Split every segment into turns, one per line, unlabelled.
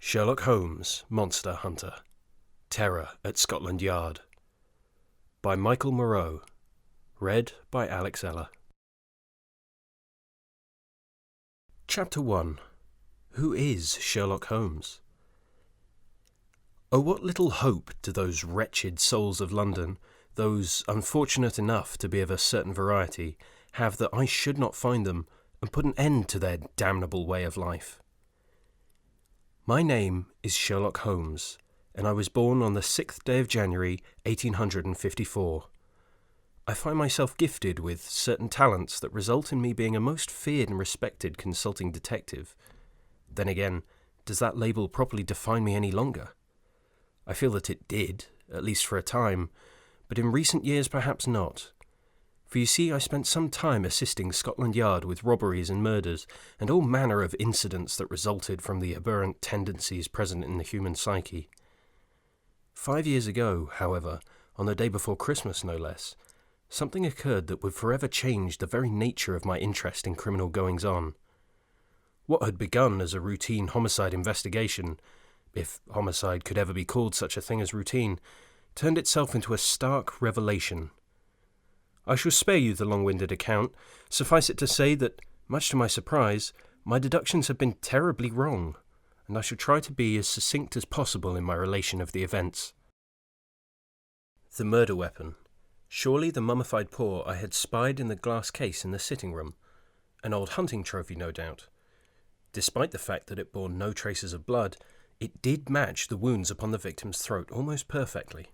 Sherlock Holmes, Monster Hunter. Terror at Scotland Yard. By Michael Moreau. Read by Alex Eller. Chapter 1. Who is Sherlock Holmes? Oh, what little hope do those wretched souls of London, those unfortunate enough to be of a certain variety, have that I should not find them and put an end to their damnable way of life. My name is Sherlock Holmes, and I was born on the 6th day of January, 1854. I find myself gifted with certain talents that result in me being a most feared and respected consulting detective. Then again, does that label properly define me any longer? I feel that it did, at least for a time, but in recent years perhaps not. For you see, I spent some time assisting Scotland Yard with robberies and murders, and all manner of incidents that resulted from the aberrant tendencies present in the human psyche. 5 years ago, however, on the day before Christmas no less, something occurred that would forever change the very nature of my interest in criminal goings-on. What had begun as a routine homicide investigation, if homicide could ever be called such a thing as routine, turned itself into a stark revelation. I shall spare you the long-winded account. Suffice it to say that, much to my surprise, my deductions have been terribly wrong, and I shall try to be as succinct as possible in my relation of the events. The murder weapon. Surely the mummified paw I had spied in the glass case in the sitting-room. An old hunting trophy, no doubt. Despite the fact that it bore no traces of blood, it did match the wounds upon the victim's throat almost perfectly.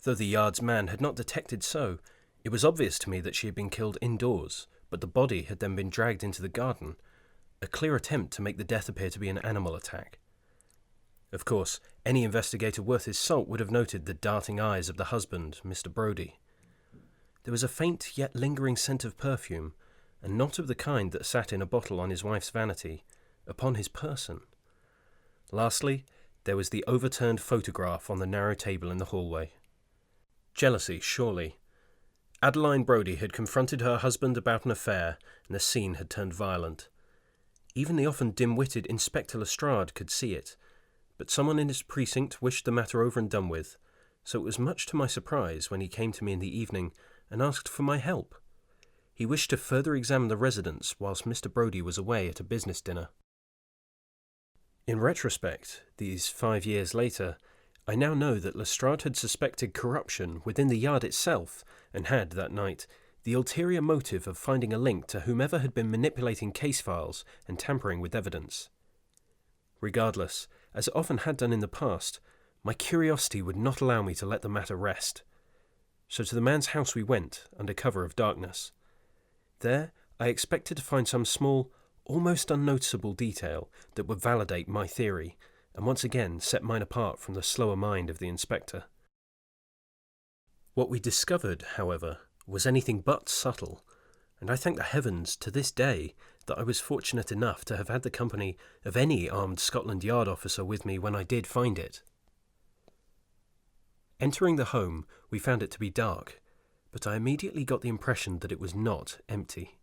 Though the Yard's man had not detected so, it was obvious to me that she had been killed indoors, but the body had then been dragged into the garden, a clear attempt to make the death appear to be an animal attack. Of course, any investigator worth his salt would have noted the darting eyes of the husband, Mr. Brodie. There was a faint yet lingering scent of perfume, and not of the kind that sat in a bottle on his wife's vanity, upon his person. Lastly, there was the overturned photograph on the narrow table in the hallway. Jealousy, surely. Adeline Brodie had confronted her husband about an affair, and the scene had turned violent. Even the often dim-witted Inspector Lestrade could see it, but someone in his precinct wished the matter over and done with, so it was much to my surprise when he came to me in the evening and asked for my help. He wished to further examine the residence whilst Mr. Brodie was away at a business dinner. In retrospect, these 5 years later, I now know that Lestrade had suspected corruption within the Yard itself, and had, that night, the ulterior motive of finding a link to whomever had been manipulating case files and tampering with evidence. Regardless, as it often had done in the past, my curiosity would not allow me to let the matter rest. So to the man's house we went, under cover of darkness. There I expected to find some small, almost unnoticeable detail that would validate my theory, and once again set mine apart from the slower mind of the inspector. What we discovered, however, was anything but subtle, and I thank the heavens to this day that I was fortunate enough to have had the company of any armed Scotland Yard officer with me when I did find it. Entering the home, we found it to be dark, but I immediately got the impression that it was not empty.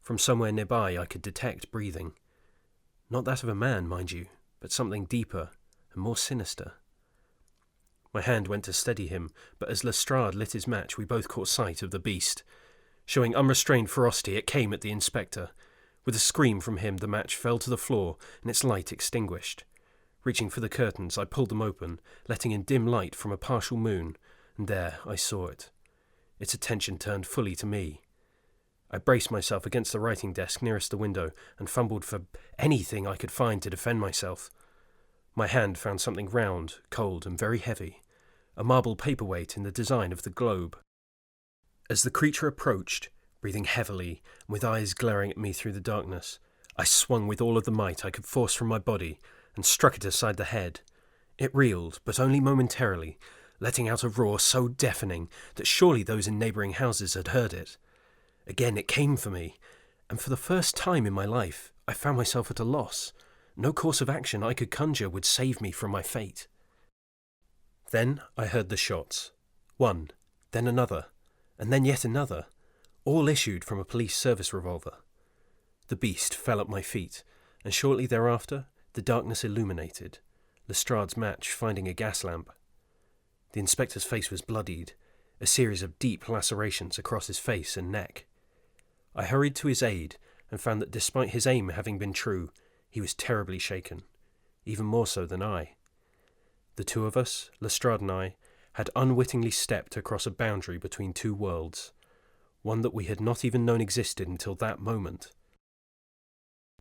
From somewhere nearby I could detect breathing. Not that of a man, mind you, but something deeper and more sinister. My hand went to steady him, but as Lestrade lit his match we both caught sight of the beast. Showing unrestrained ferocity, it came at the inspector. With a scream from him, the match fell to the floor and its light extinguished. Reaching for the curtains, I pulled them open, letting in dim light from a partial moon, and there I saw it. Its attention turned fully to me. I braced myself against the writing desk nearest the window and fumbled for anything I could find to defend myself. My hand found something round, cold, and very heavy, a marble paperweight in the design of the globe. As the creature approached, breathing heavily and with eyes glaring at me through the darkness, I swung with all of the might I could force from my body and struck it aside the head. It reeled, but only momentarily, letting out a roar so deafening that surely those in neighbouring houses had heard it. Again it came for me, and for the first time in my life I found myself at a loss. No course of action I could conjure would save me from my fate. Then I heard the shots. One, then another, and then yet another, all issued from a police service revolver. The beast fell at my feet, and shortly thereafter the darkness illuminated, Lestrade's match finding a gas lamp. The inspector's face was bloodied, a series of deep lacerations across his face and neck. I hurried to his aid and found that despite his aim having been true, he was terribly shaken, even more so than I. The two of us, Lestrade and I, had unwittingly stepped across a boundary between two worlds, one that we had not even known existed until that moment.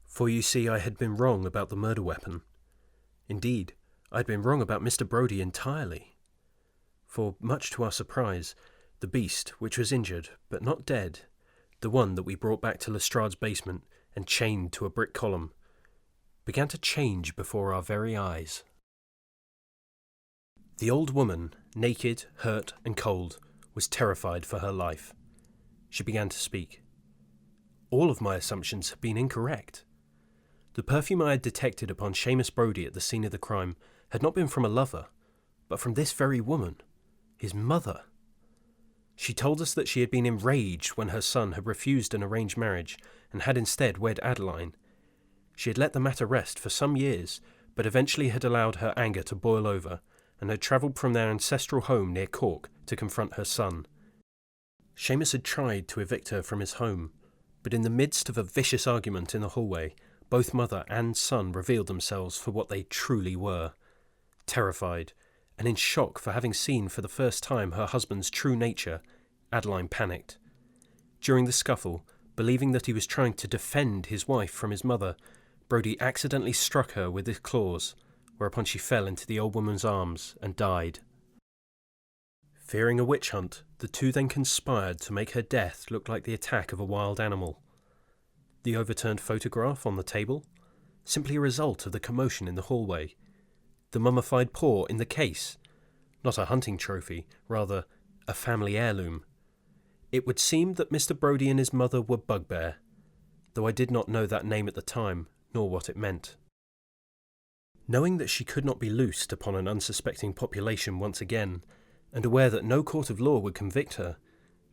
For you see, I had been wrong about the murder weapon. Indeed, I had been wrong about Mr. Brodie entirely. For, much to our surprise, the beast, which was injured, but not dead, the one that we brought back to Lestrade's basement and chained to a brick column, began to change before our very eyes. The old woman, naked, hurt, and cold, was terrified for her life. She began to speak. All of my assumptions had been incorrect. The perfume I had detected upon Seamus Brodie at the scene of the crime had not been from a lover, but from this very woman, his mother. She told us that she had been enraged when her son had refused an arranged marriage and had instead wed Adeline. She had let the matter rest for some years, but eventually had allowed her anger to boil over and had travelled from their ancestral home near Cork to confront her son. Seamus had tried to evict her from his home, but in the midst of a vicious argument in the hallway, both mother and son revealed themselves for what they truly were, terrified, and in shock for having seen for the first time her husband's true nature. Adeline panicked. During the scuffle, believing that he was trying to defend his wife from his mother, Brodie accidentally struck her with his claws, whereupon she fell into the old woman's arms and died. Fearing a witch hunt, the two then conspired to make her death look like the attack of a wild animal. The overturned photograph on the table? Simply a result of the commotion in the hallway. The mummified paw in the case? Not a hunting trophy, rather a family heirloom. It would seem that Mr. Brodie and his mother were Bugbear, though I did not know that name at the time, nor what it meant. Knowing that she could not be loosed upon an unsuspecting population once again, and aware that no court of law would convict her,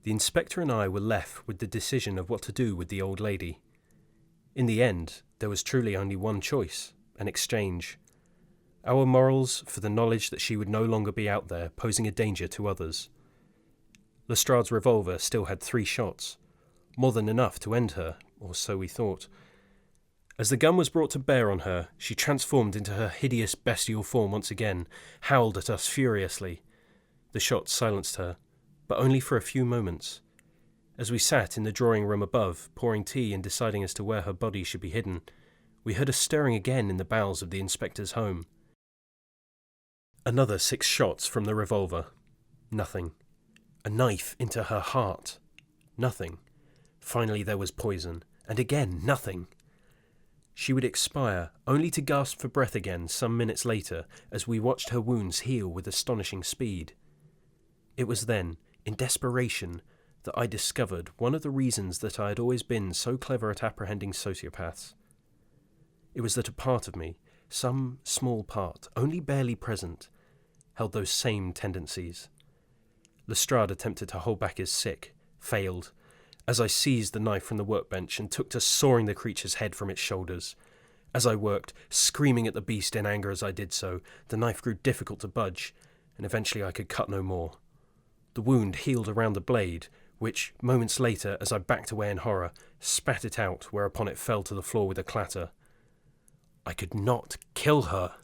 the inspector and I were left with the decision of what to do with the old lady. In the end, there was truly only one choice, an exchange. Our morals for the knowledge that she would no longer be out there posing a danger to others. Lestrade's revolver still had 3 shots, more than enough to end her, or so we thought. As the gun was brought to bear on her, she transformed into her hideous bestial form once again, howled at us furiously. The shots silenced her, but only for a few moments. As we sat in the drawing room above, pouring tea and deciding as to where her body should be hidden, we heard a stirring again in the bowels of the inspector's home. Another 6 shots from the revolver. Nothing. A knife into her heart. Nothing. Finally there was poison, and again nothing. She would expire, only to gasp for breath again some minutes later as we watched her wounds heal with astonishing speed. It was then, in desperation, that I discovered one of the reasons that I had always been so clever at apprehending sociopaths. It was that a part of me, some small part, only barely present, held those same tendencies. Lestrade attempted to hold back his sick, failed, as I seized the knife from the workbench and took to sawing the creature's head from its shoulders. As I worked, screaming at the beast in anger as I did so, the knife grew difficult to budge, and eventually I could cut no more. The wound healed around the blade, which, moments later, as I backed away in horror, spat it out, whereupon it fell to the floor with a clatter. I could not kill her.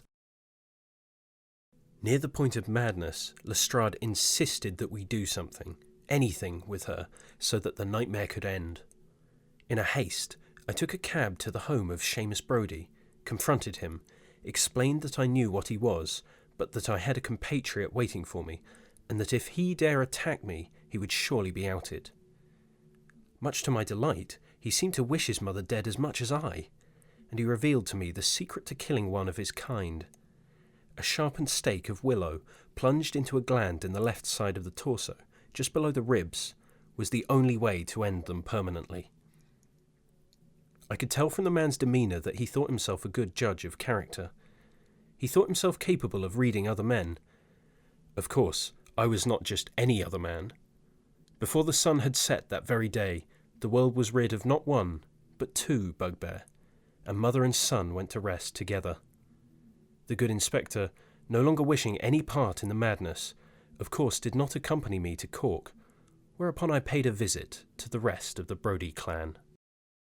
Near the point of madness, Lestrade insisted that we do something, anything with her, so that the nightmare could end. In a haste, I took a cab to the home of Seamus Brodie, confronted him, explained that I knew what he was, but that I had a compatriot waiting for me, and that if he dare attack me, he would surely be outed. Much to my delight, he seemed to wish his mother dead as much as I, and he revealed to me the secret to killing one of his kind. A sharpened stake of willow, plunged into a gland in the left side of the torso, just below the ribs, was the only way to end them permanently. I could tell from the man's demeanour that he thought himself a good judge of character. He thought himself capable of reading other men. Of course, I was not just any other man. Before the sun had set that very day, the world was rid of not one, but 2 Bugbear, and mother and son went to rest together. The good inspector, no longer wishing any part in the madness, of course did not accompany me to Cork, whereupon I paid a visit to the rest of the Brodie clan.